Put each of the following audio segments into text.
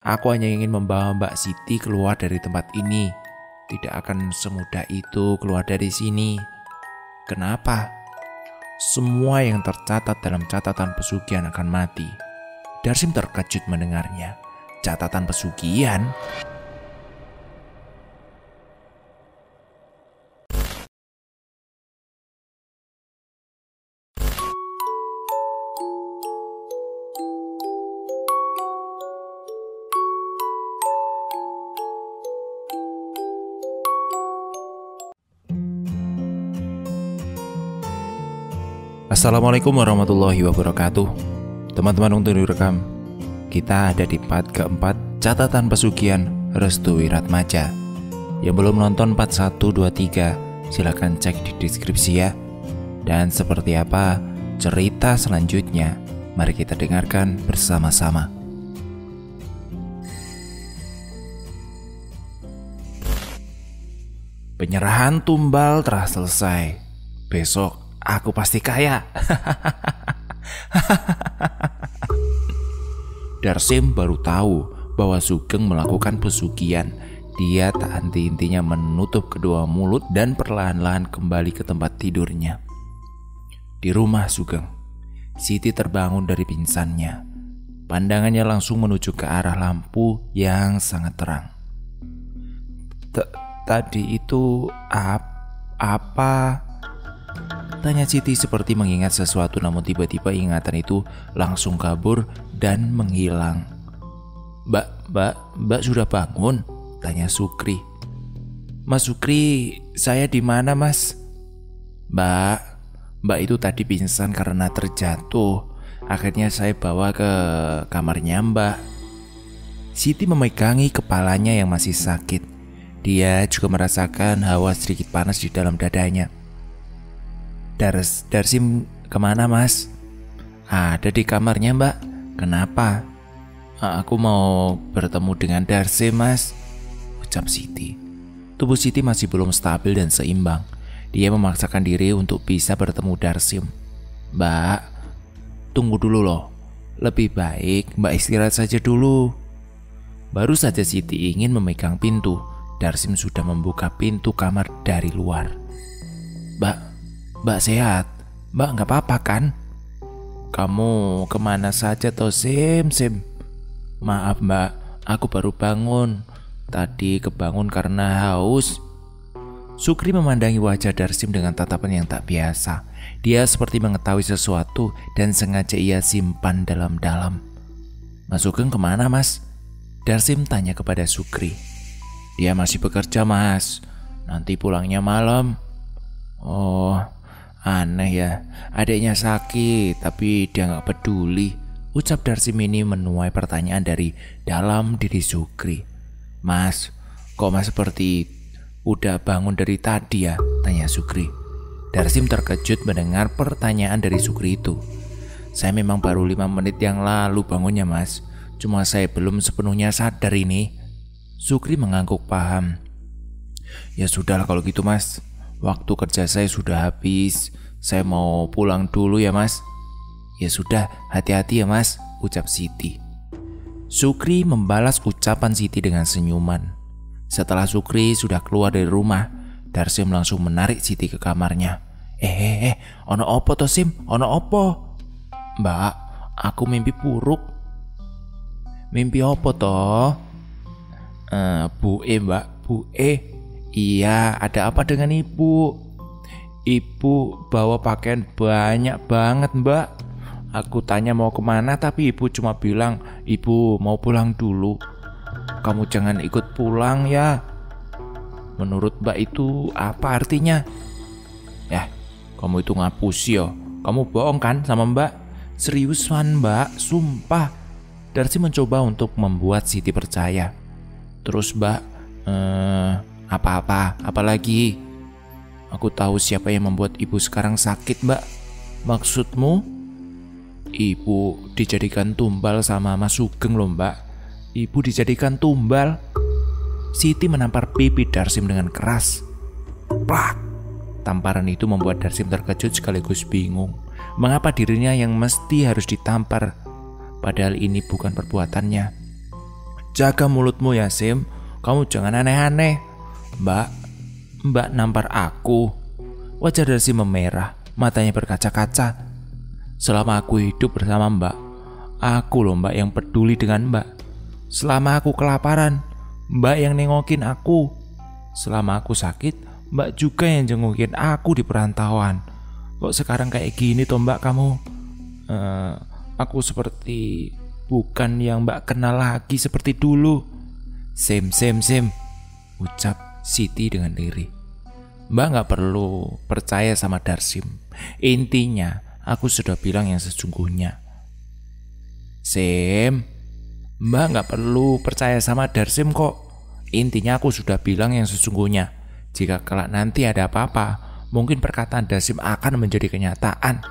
Aku hanya ingin membawa Mbak Siti keluar dari tempat ini. Tidak akan semudah itu keluar dari sini. Kenapa? Semua yang tercatat dalam catatan pesugihan akan mati. Darsim terkejut mendengarnya. Catatan pesugihan? Assalamualaikum warahmatullahi wabarakatuh. Teman-teman untuk direkam, kita ada di part keempat catatan pesugihan Restu Wiratmaja. Yang belum nonton part 1, 2, 3 silahkan cek di deskripsi ya. Dan seperti apa cerita selanjutnya, mari kita dengarkan bersama-sama. Penyerahan tumbal telah selesai. Besok aku pasti kaya. Darsim baru tahu bahwa Sugeng melakukan pesugihan. Dia tak henti-hentinya menutup kedua mulut dan perlahan-lahan kembali ke tempat tidurnya. Di rumah Sugeng, Siti terbangun dari pingsannya. Pandangannya langsung menuju ke arah lampu yang sangat terang. Tadi itu apa? Tanya Siti seperti mengingat sesuatu, namun tiba-tiba ingatan itu langsung kabur dan menghilang. Mbak sudah bangun? Tanya Sukri. Mas Sukri, saya di mana mas? Mbak itu tadi pingsan karena terjatuh. Akhirnya saya bawa ke kamarnya Mbak. Siti memegangi kepalanya yang masih sakit. Dia juga merasakan hawa sedikit panas di dalam dadanya. Darsim kemana mas? Ada di kamarnya mbak. Kenapa? Aku mau bertemu dengan Darsim mas, ucap Siti. Tubuh Siti masih belum stabil dan seimbang. Dia memaksakan diri untuk bisa bertemu Darsim. Mbak, tunggu dulu loh. Lebih baik mbak istirahat saja dulu. Baru saja Siti ingin memegang pintu, Darsim sudah membuka pintu kamar dari luar. Mbak sehat? Mbak gak apa-apa kan? Kamu kemana saja toh Sim? Maaf mbak, aku baru bangun. Tadi kebangun karena haus. Sukri memandangi wajah Darsim dengan tatapan yang tak biasa. Dia seperti mengetahui sesuatu dan sengaja ia simpan dalam-dalam. Mas Sugeng kemana mas? Darsim tanya kepada Sukri. Dia masih bekerja mas, nanti pulangnya malam. Oh, aneh ya, adiknya sakit tapi dia gak peduli, ucap Darsim ini menuai pertanyaan dari dalam diri Sukri. Mas, kok mas seperti udah bangun dari tadi ya? Tanya Sukri. Darsim terkejut mendengar pertanyaan dari Sukri itu. Saya memang baru 5 menit yang lalu bangunnya mas, cuma saya belum sepenuhnya sadar ini. Sukri mengangguk paham. Ya sudahlah kalau gitu mas, waktu kerja saya sudah habis. Saya mau pulang dulu ya mas. Ya sudah, hati-hati ya mas, ucap Siti. Sukri membalas ucapan Siti dengan senyuman. Setelah Sukri sudah keluar dari rumah, Darsim langsung menarik Siti ke kamarnya. Ono opo toh Sim? Ono opo? Mbak, aku mimpi buruk. Mimpi opo toh? Mbak, Bu E. Iya, ada apa dengan ibu? Ibu bawa pakaian banyak banget mbak. Aku tanya mau kemana tapi ibu cuma bilang ibu mau pulang dulu. Kamu jangan ikut pulang ya. Menurut mbak itu apa artinya? Ya, kamu itu ngapus yo. Kamu bohong kan sama mbak? Seriusan mbak, sumpah. Darsi mencoba untuk membuat Siti percaya. Terus mbak, apa lagi? Aku tahu siapa yang membuat ibu sekarang sakit mbak. Maksudmu? Ibu dijadikan tumbal sama Mas Sugeng loh mbak. Ibu dijadikan tumbal. Siti menampar pipi Darsim dengan keras. Plak! Tamparan itu membuat Darsim terkejut sekaligus bingung. Mengapa dirinya yang mesti harus ditampar? Padahal ini bukan perbuatannya. Jaga mulutmu ya Sim, kamu jangan aneh-aneh. Mbak nampar aku. Wajah Darsim memerah, matanya berkaca-kaca. Selama aku hidup bersama Mbak, aku loh Mbak yang peduli dengan Mbak. Selama aku kelaparan, Mbak yang nengokin aku. Selama aku sakit, Mbak juga yang jengukin aku di perantauan. Kok sekarang kayak gini toh Mbak kamu? Aku seperti bukan yang Mbak kenal lagi seperti dulu. Sim, ucap Siti dengan lirih. Mbak gak perlu percaya sama Darsim. Intinya aku sudah bilang yang sesungguhnya. Sim, Mbak gak perlu percaya sama Darsim kok. Intinya aku sudah bilang yang sesungguhnya. Jika kelak nanti ada apa-apa, mungkin perkataan Darsim akan menjadi kenyataan.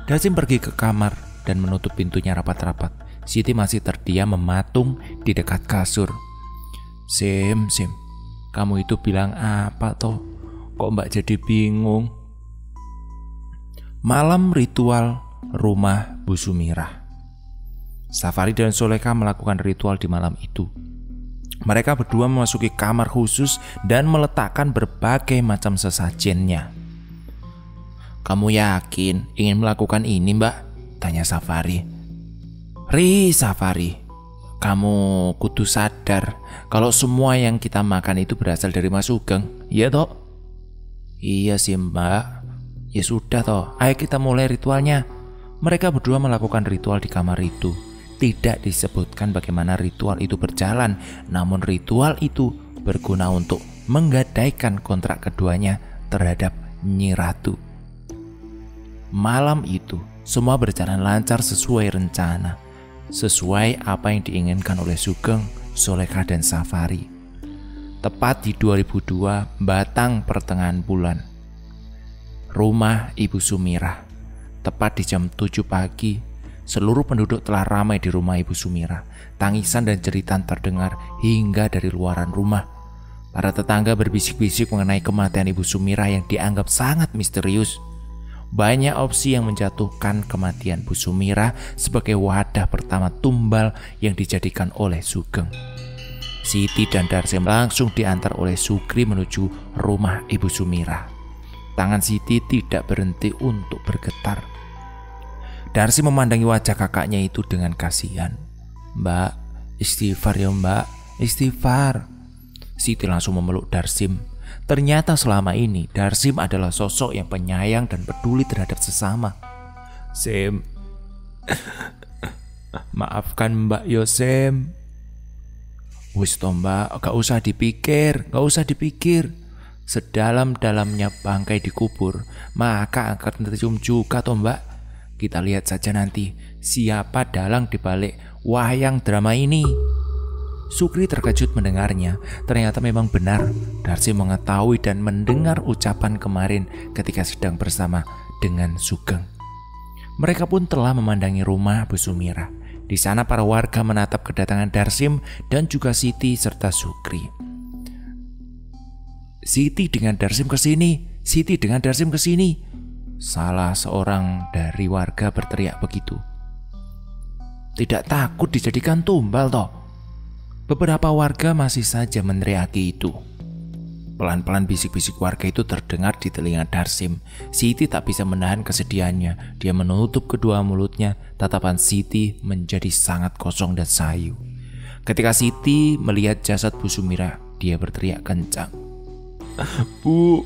Darsim pergi ke kamar dan menutup pintunya rapat-rapat. Siti masih terdiam mematung di dekat kasur. Sim, kamu itu bilang apa toh? Kok Mbak jadi bingung? Malam ritual rumah Bu Sumirah. Safari dan Soleka melakukan ritual di malam itu. Mereka berdua memasuki kamar khusus dan meletakkan berbagai macam sesajennya. Kamu yakin ingin melakukan ini, Mbak? Tanya Safari. Safari, kamu kudu sadar kalau semua yang kita makan itu berasal dari Mas Sugeng, iya toh? Iya sih Mbak. Ya sudah toh, ayo kita mulai ritualnya. Mereka berdua melakukan ritual di kamar itu. Tidak disebutkan bagaimana ritual itu berjalan, namun ritual itu berguna untuk menggadaikan kontrak keduanya terhadap Nyi Ratu. Malam itu, semua berjalan lancar sesuai rencana, sesuai apa yang diinginkan oleh Sugeng, Soleka dan Safari. Tepat di 2002 Batang pertengahan bulan, rumah Ibu Sumirah. Tepat di jam 7 pagi, seluruh penduduk telah ramai di rumah Ibu Sumirah. Tangisan dan jeritan terdengar hingga dari luaran rumah. Para tetangga berbisik-bisik mengenai kematian Ibu Sumirah yang dianggap sangat misterius. Banyak opsi yang menjatuhkan kematian Bu Sumirah sebagai wadah pertama tumbal yang dijadikan oleh Sugeng. Siti dan Darsim langsung diantar oleh Sukri menuju rumah Ibu Sumirah. Tangan Siti tidak berhenti untuk bergetar. Darsim memandangi wajah kakaknya itu dengan kasihan. Mbak, istighfar ya Mbak, istighfar. Siti langsung memeluk Darsim. Ternyata selama ini Darsim adalah sosok yang penyayang dan peduli terhadap sesama. Sim, maafkan Mbak Yosem. Wis toh Mbak, gak usah dipikir. Sedalam-dalamnya bangkai dikubur, maka akan tercium juga toh Mbak. Kita lihat saja nanti siapa dalang dibalik wayang drama ini. Sukri terkejut mendengarnya. Ternyata memang benar, Darsim mengetahui dan mendengar ucapan kemarin ketika sedang bersama dengan Sugeng. Mereka pun telah memandangi rumah Bu Sumirah. Di sana para warga menatap kedatangan Darsim dan juga Siti serta Sukri. Siti dengan Darsim ke sini. Salah seorang dari warga berteriak begitu. Tidak takut dijadikan tumbal toh? Beberapa warga masih saja meneriaki itu. Pelan-pelan bisik-bisik warga itu terdengar di telinga Darsim. Siti tak bisa menahan kesedihannya. Dia menutup kedua mulutnya. Tatapan Siti menjadi sangat kosong dan sayu. Ketika Siti melihat jasad Bu Sumirah, dia berteriak kencang. Bu.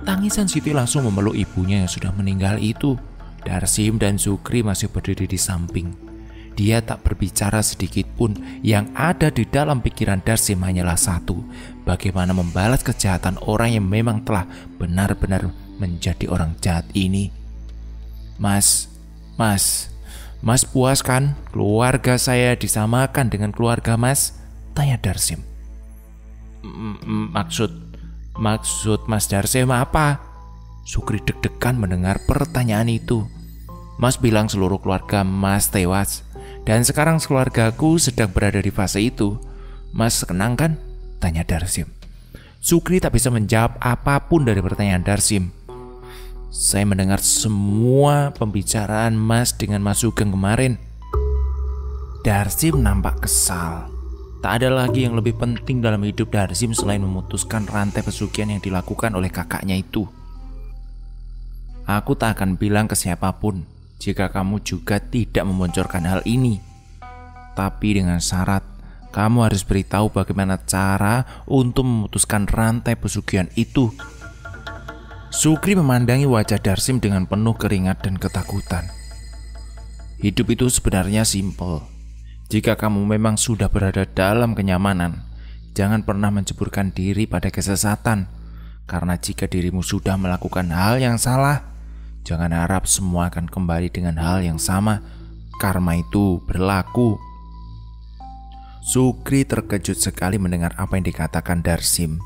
Tangisan Siti langsung memeluk ibunya yang sudah meninggal itu. Darsim dan Sukri masih berdiri di samping. Dia tak berbicara sedikit pun. Yang ada di dalam pikiran Darsim hanyalah satu: bagaimana membalas kejahatan orang yang memang telah benar-benar menjadi orang jahat ini. Mas puas kan keluarga saya disamakan dengan keluarga Mas? Tanya Darsim. Maksud Mas Darsim apa? Sukri deg-degan mendengar pertanyaan itu. Mas bilang seluruh keluarga Mas tewas. Dan sekarang keluargaku sedang berada di fase itu. Mas senang kan? Tanya Darsim. Sukri tak bisa menjawab apapun dari pertanyaan Darsim. Saya mendengar semua pembicaraan Mas dengan Mas Sugeng kemarin. Darsim nampak kesal. Tak ada lagi yang lebih penting dalam hidup Darsim selain memutuskan rantai pesugihan yang dilakukan oleh kakaknya itu. Aku tak akan bilang ke siapapun jika kamu juga tidak memboncorkan hal ini. Tapi dengan syarat, kamu harus beritahu bagaimana cara untuk memutuskan rantai pesugihan itu. Sukri memandangi wajah Darsim dengan penuh keringat dan ketakutan. Hidup itu sebenarnya simpel. Jika kamu memang sudah berada dalam kenyamanan, jangan pernah menceburkan diri pada kesesatan. Karena jika dirimu sudah melakukan hal yang salah, jangan harap semua akan kembali dengan hal yang sama. Karma itu berlaku. Sukri terkejut sekali mendengar apa yang dikatakan Darsim.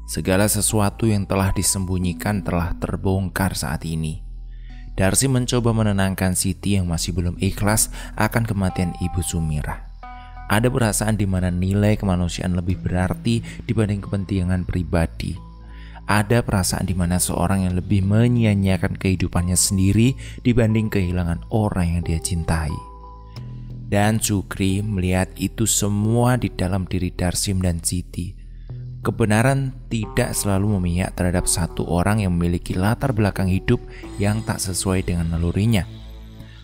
Segala sesuatu yang telah disembunyikan telah terbongkar saat ini. Darsim mencoba menenangkan Siti yang masih belum ikhlas akan kematian Ibu Sumirah. Ada perasaan di mana nilai kemanusiaan lebih berarti dibanding kepentingan pribadi. Ada perasaan di mana seorang yang lebih menyia-nyiakan kehidupannya sendiri dibanding kehilangan orang yang dia cintai. Dan Sukri melihat itu semua di dalam diri Darsim dan Siti. Kebenaran tidak selalu memihak terhadap satu orang yang memiliki latar belakang hidup yang tak sesuai dengan nalurinya.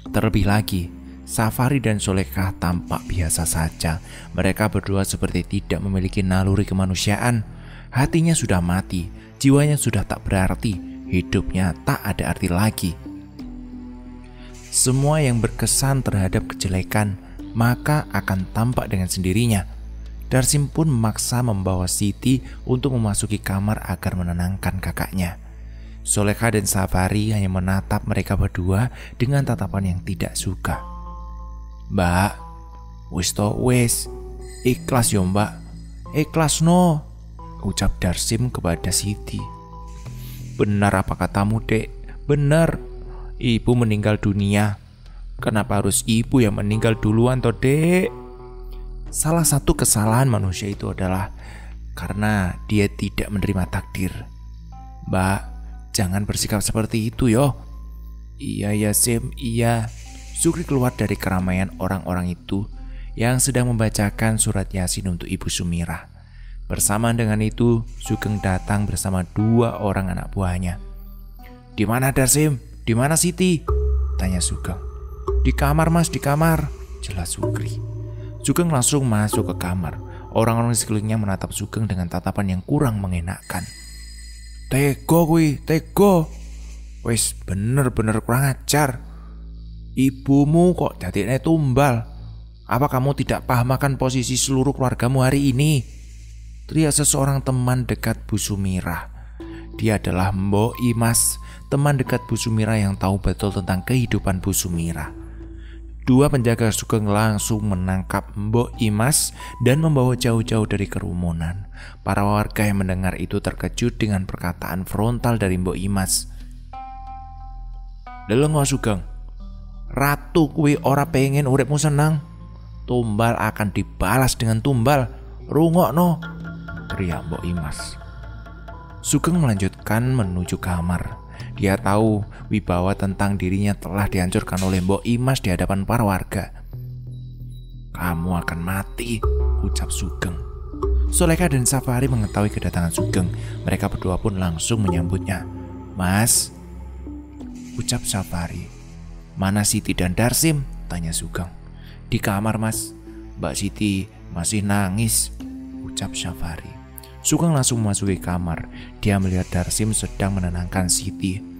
Terlebih lagi, Safari dan Solekah tampak biasa saja. Mereka berdua seperti tidak memiliki naluri kemanusiaan. Hatinya sudah mati, jiwanya sudah tak berarti, hidupnya tak ada arti lagi. Semua yang berkesan terhadap kejelekan maka akan tampak dengan sendirinya. Darsim pun memaksa membawa Siti untuk memasuki kamar agar menenangkan kakaknya. Solekha dan Safari hanya menatap mereka berdua dengan tatapan yang tidak suka. "Mbak, wis, ikhlas yo mbak, ikhlas no," ucap Darsim kepada Siti. "Benar apa katamu dek, benar. Ibu meninggal dunia. Kenapa harus ibu yang meninggal duluan toh dek? Salah satu kesalahan manusia itu adalah karena dia tidak menerima takdir. Mbak, jangan bersikap seperti itu yo." "Iya ya Sim, iya." Sukri keluar dari keramaian orang-orang itu yang sedang membacakan surat Yasin untuk Ibu Sumirah. Bersamaan dengan itu, Sugeng datang bersama 2 orang anak buahnya. "Di mana Darsim? Di mana Siti?" tanya Sugeng. "Di kamar mas, di kamar," jelas Sukri. Sugeng langsung masuk ke kamar. Orang-orang di sekelilingnya menatap Sugeng dengan tatapan yang kurang mengenakkan. "Tego kuwi, tego. Wis bener-bener kurang ajar. Ibumu kok dadekne tumbal. Apa kamu tidak paham akan posisi seluruh keluargamu hari ini?" teriak seseorang teman dekat Bu Sumirah. Dia adalah Mbok Imas, teman dekat Bu Sumirah yang tahu betul tentang kehidupan Bu Sumirah. 2 penjaga Sugeng langsung menangkap Mbok Imas dan membawa jauh-jauh dari kerumunan. Para warga yang mendengar itu terkejut dengan perkataan frontal dari Mbok Imas. "Delengo Sugeng, ratu kuwi ora pengen uripmu senang. Tumbal akan dibalas dengan tumbal. Rungokno," teriak Mbok Imas. Sugeng melanjutkan menuju kamar. Dia tahu wibawa tentang dirinya telah dihancurkan oleh Mbok Imas di hadapan para warga. "Kamu akan mati," ucap Sugeng. Solekha dan Safari mengetahui kedatangan Sugeng. Mereka berdua pun langsung menyambutnya. "Mas," ucap Safari. "Mana Siti dan Darsim?" tanya Sugeng. "Di kamar mas, Mbak Siti masih nangis," ucap Safari. Sugeng langsung memasuki kamar. Dia melihat Darsim sedang menenangkan Siti.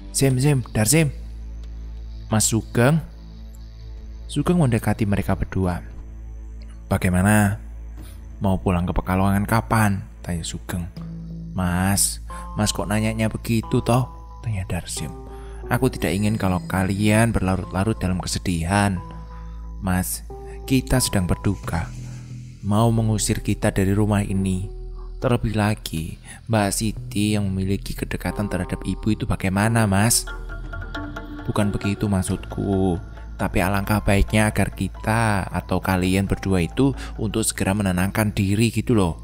Sim, Darsim." "Mas Sugeng." Sugeng mendekati mereka berdua. "Bagaimana? Mau pulang ke Pekalongan kapan?" tanya Sugeng. Mas kok nanyanya begitu toh?" tanya Darsim. "Aku tidak ingin kalau kalian berlarut-larut dalam kesedihan. Mas, kita sedang berduka. Mau mengusir kita dari rumah ini. Terlebih lagi, Mbak Siti yang memiliki kedekatan terhadap ibu itu bagaimana, Mas?" "Bukan begitu maksudku. Tapi alangkah baiknya agar kita atau kalian berdua itu untuk segera menenangkan diri gitu loh."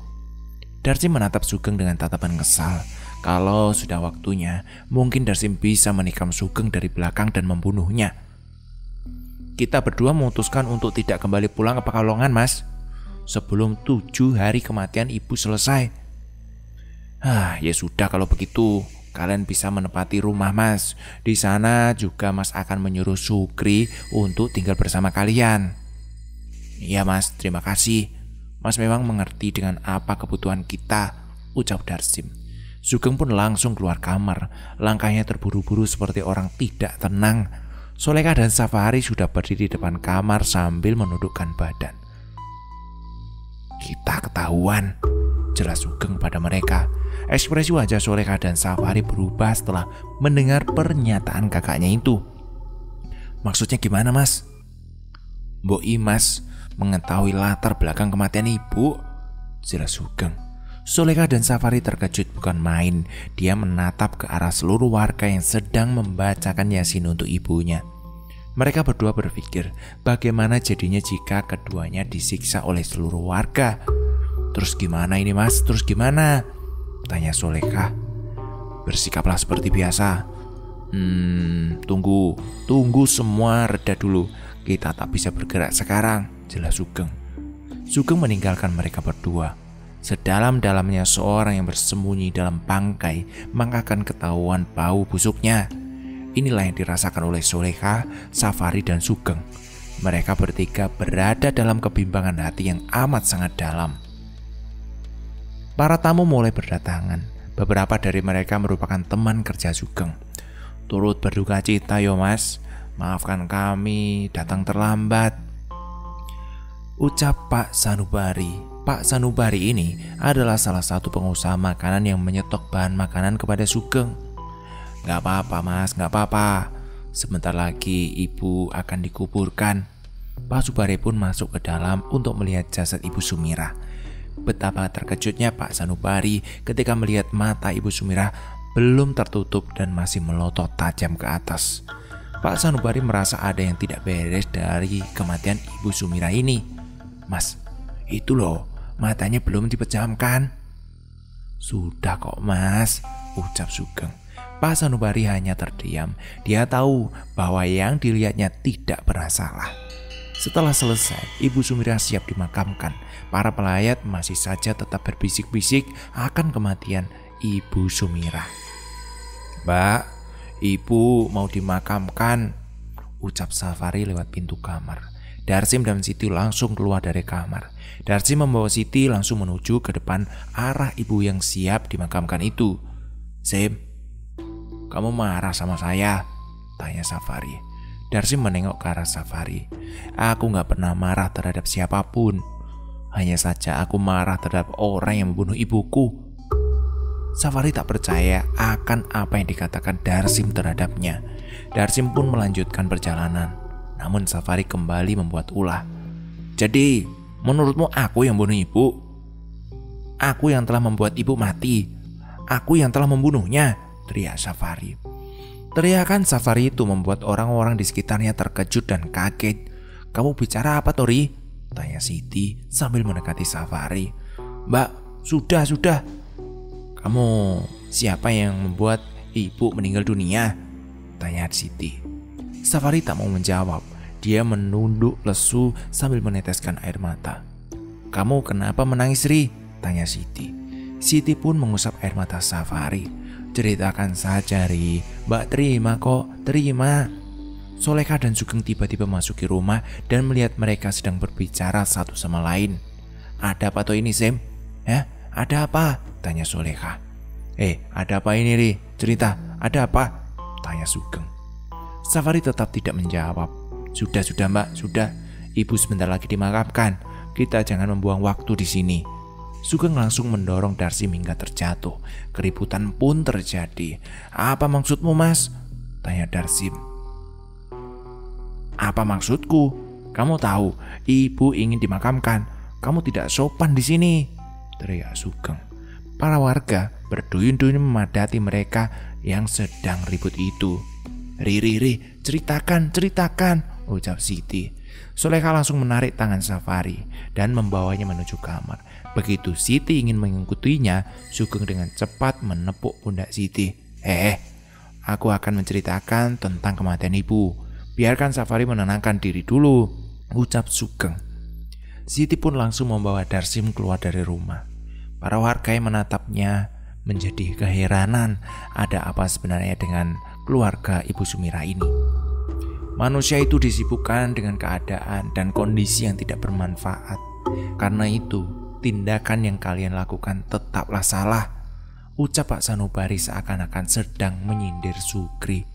Darsim menatap Sugeng dengan tatapan kesal. Kalau sudah waktunya, mungkin Darsim bisa menikam Sugeng dari belakang dan membunuhnya. Kita berdua memutuskan untuk tidak kembali pulang ke Pekalongan, Mas, sebelum 7 hari kematian ibu selesai. Ya sudah kalau begitu. Kalian bisa menempati rumah Mas. Di sana juga Mas akan menyuruh Sukri untuk tinggal bersama kalian. Iya Mas, terima kasih. Mas memang mengerti dengan apa kebutuhan kita, ucap Darsim. Sugeng pun langsung keluar kamar. Langkahnya terburu-buru seperti orang tidak tenang. Soleka dan Safari sudah berdiri di depan kamar sambil menundukkan badan. Kita ketahuan, jelas Sugeng pada mereka. Ekspresi wajah Soleka dan Safari berubah setelah mendengar pernyataan kakaknya itu. Maksudnya gimana Mas? Mbok Imas mengetahui latar belakang kematian ibu, jelas Sugeng. Soleka dan Safari terkejut bukan main. Dia menatap ke arah seluruh warga yang sedang membacakan Yasin untuk ibunya. Mereka berdua berpikir bagaimana jadinya jika keduanya disiksa oleh seluruh warga. Terus gimana ini Mas? Terus gimana? Tanya Soleka. Bersikaplah seperti biasa. Tunggu semua reda dulu. Kita tak bisa bergerak sekarang, jelas Sugeng. Sugeng meninggalkan mereka berdua. Sedalam-dalamnya seorang yang bersembunyi dalam bangkai, maka akan ketahuan bau busuknya. Inilah yang dirasakan oleh Soleka, Safari, dan Sugeng. Mereka bertiga berada dalam kebimbangan hati yang amat sangat dalam. Para tamu mulai berdatangan. Beberapa dari mereka merupakan teman kerja Sugeng. Turut berduka cita yo Mas, maafkan kami datang terlambat, ucap Pak Sanubari. Pak Sanubari ini adalah salah satu pengusaha makanan yang menyetok bahan makanan kepada Sugeng. Gak apa-apa Mas, gak apa-apa. Sebentar lagi ibu akan dikuburkan. Pak Subari pun masuk ke dalam untuk melihat jasad Ibu Sumirah. Betapa terkejutnya Pak Sanubari ketika melihat mata Ibu Sumirah belum tertutup dan masih melotot tajam ke atas. Pak Sanubari merasa ada yang tidak beres dari kematian Ibu Sumirah ini. Mas, itu loh, matanya belum dipejamkan. Sudah kok Mas, ucap Sugeng. Pak Sanubari hanya terdiam. Dia tahu bahwa yang dilihatnya tidak pernah salah. Setelah selesai, Ibu Sumirah siap dimakamkan. Para pelayat masih saja tetap berbisik-bisik akan kematian Ibu Sumirah. Mbak, ibu mau dimakamkan, ucap Safari lewat pintu kamar. Darsim dan Siti langsung keluar dari kamar. Darsim membawa Siti langsung menuju ke depan arah ibu yang siap dimakamkan itu. Sim, kamu marah sama saya? Tanya Safari. Darsim menengok ke arah Safari. Aku gak pernah marah terhadap siapapun. Hanya saja aku marah terhadap orang yang membunuh ibuku. Safari tak percaya akan apa yang dikatakan Darsim terhadapnya. Darsim pun melanjutkan perjalanan. Namun Safari kembali membuat ulah. Jadi, menurutmu aku yang bunuh ibu? Aku yang telah membuat ibu mati. Aku yang telah membunuhnya, teriak Safari. Teriakan Safari itu membuat orang-orang di sekitarnya terkejut dan kaget. Kamu bicara apa, Tori? Tanya Siti sambil mendekati Safari. Mbak, sudah. Kamu siapa yang membuat ibu meninggal dunia? Tanya Siti. Safari tak mau menjawab. Dia menunduk lesu sambil meneteskan air mata. Kamu kenapa menangis, Ri? Tanya Siti. Siti pun mengusap air mata Safari. Ceritakan saja, Ri. Mbak terima kok, terima. Soleka dan Sugeng tiba-tiba masuki rumah dan melihat mereka sedang berbicara satu sama lain. Ada apa toh ini, Sim? Ya, ada apa? Tanya Soleka. Ada apa ini, Ri? Cerita, ada apa? Tanya Sugeng. Safari tetap tidak menjawab. Sudah Mbak, sudah. Ibu sebentar lagi dimakamkan. Kita jangan membuang waktu di sini. Sugeng langsung mendorong Darsim hingga terjatuh. Keributan pun terjadi. Apa maksudmu, Mas? Tanya Darsim. Apa maksudku? Kamu tahu, ibu ingin dimakamkan. Kamu tidak sopan di sini, teriak Sugeng. Para warga berduyun-duyun memadati mereka yang sedang ribut itu. Ri, ceritakan, ucap Siti. Sulekha langsung menarik tangan Safari dan membawanya menuju kamar. Begitu Siti ingin mengikutinya, Sugeng dengan cepat menepuk pundak Siti. Aku akan menceritakan tentang kematian ibu. Biarkan Safari menenangkan diri dulu, ucap Sugeng. Siti pun langsung membawa Darsim keluar dari rumah. Para warga yang menatapnya menjadi keheranan, ada apa sebenarnya dengan keluarga Ibu Sumira ini. Manusia itu disibukkan dengan keadaan dan kondisi yang tidak bermanfaat. Karena itu, tindakan yang kalian lakukan tetaplah salah, ucap Pak Sanubari seakan-akan sedang menyindir Sukri.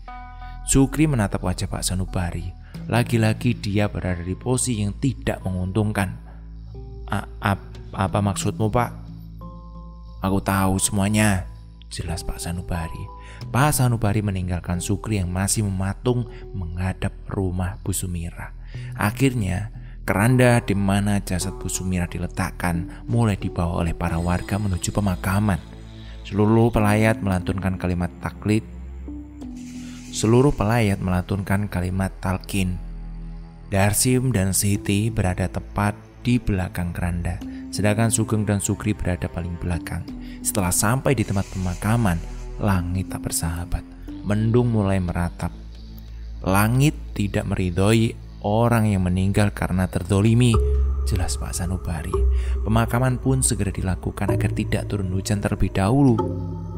Sukri menatap wajah Pak Sanubari. Lagi-lagi dia berada di posisi yang tidak menguntungkan. Apa maksudmu, Pak? Aku tahu semuanya, jelas Pak Sanubari. Pak Sanubari meninggalkan Sukri yang masih mematung menghadap rumah Bu Sumira. Akhirnya, keranda di mana jasad Bu Sumira diletakkan mulai dibawa oleh para warga menuju pemakaman. Seluruh pelayat melantunkan kalimat talqin. Darsim dan Siti berada tepat di belakang keranda, sedangkan Sugeng dan Sukri berada paling belakang. Setelah sampai di tempat pemakaman, langit tak bersahabat. Mendung mulai meratap. Langit tidak meridhoi orang yang meninggal karena terdolimi, jelas Pak Sanubari. Pemakaman pun segera dilakukan agar tidak turun hujan terlebih dahulu.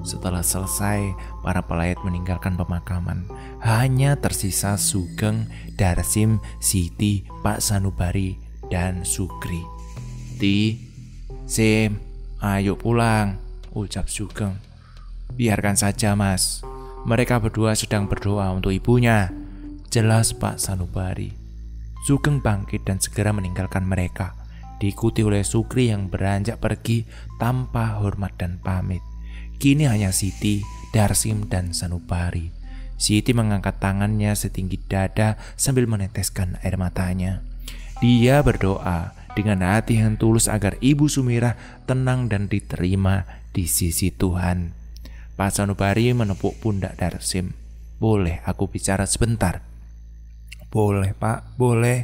Setelah selesai, para pelayat meninggalkan pemakaman. Hanya tersisa Sugeng, Darsim, Siti, Pak Sanubari, dan Sukri. Sim, ayo pulang, ucap Sugeng. Biarkan saja, Mas. Mereka berdua sedang berdoa untuk ibunya, jelas Pak Sanubari. Sugeng bangkit dan segera meninggalkan mereka, diikuti oleh Sukri yang beranjak pergi tanpa hormat dan pamit. Kini hanya Siti, Darsim, dan Sanubari. Siti mengangkat tangannya setinggi dada sambil meneteskan air matanya. Dia berdoa dengan hati yang tulus agar Ibu Sumira tenang dan diterima di sisi Tuhan. Pak Sanubari menepuk pundak Darsim. Boleh aku bicara sebentar? Boleh, Pak, boleh.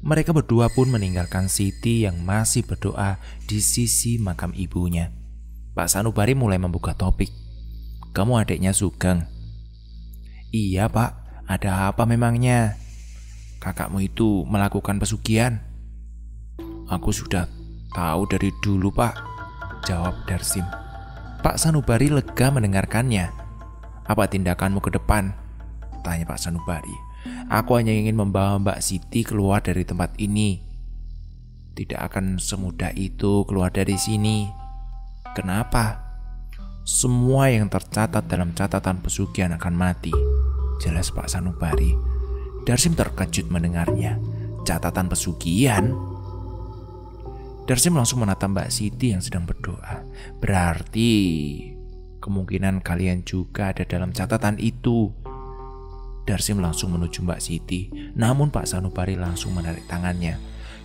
Mereka berdua pun meninggalkan Siti yang masih berdoa di sisi makam ibunya. Pak Sanubari mulai membuka topik. Kamu adiknya Sugeng? Iya, Pak. Ada apa memangnya? Kakakmu itu melakukan pesugihan? Aku sudah tahu dari dulu, Pak, jawab Darsim. Pak Sanubari lega mendengarkannya. Apa tindakanmu ke depan? Tanya Pak Sanubari. Aku hanya ingin membawa Mbak Siti keluar dari tempat ini. Tidak akan semudah itu keluar dari sini. Kenapa? Semua yang tercatat dalam catatan pesugihan akan mati, jelas Pak Sanubari. Darsim terkejut mendengarnya. Catatan pesugihan? Darsim langsung menatap Mbak Siti yang sedang berdoa. Berarti kemungkinan kalian juga ada dalam catatan itu. Darsim langsung menuju Mbak Siti, namun Pak Sanubari langsung menarik tangannya.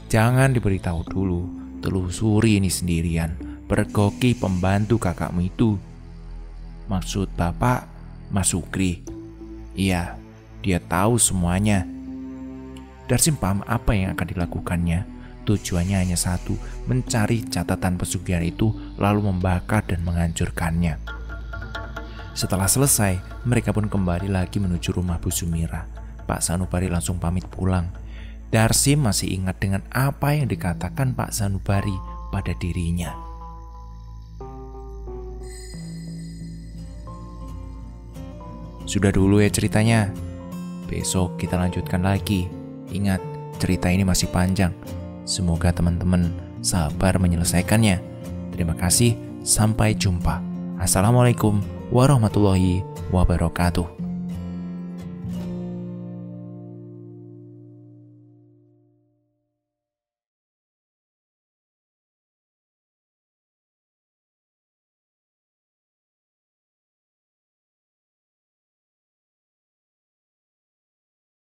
Jangan diberitahu dulu, telusuri ini sendirian. Pergoki pembantu kakakmu itu. Maksud Bapak, Mas Sukri? Iya, dia tahu semuanya. Darsim paham apa yang akan dilakukannya. Tujuannya hanya satu, mencari catatan pesugihan itu lalu membakar dan menghancurkannya. Setelah selesai, mereka pun kembali lagi menuju rumah Bu Sumira. Pak Sanubari langsung pamit pulang. Darsim masih ingat dengan apa yang dikatakan Pak Sanubari pada dirinya. Sudah dulu ya ceritanya. Besok kita lanjutkan lagi. Ingat, cerita ini masih panjang. Semoga teman-teman sabar menyelesaikannya. Terima kasih, sampai jumpa. Assalamualaikum warahmatullahi wabarakatuh.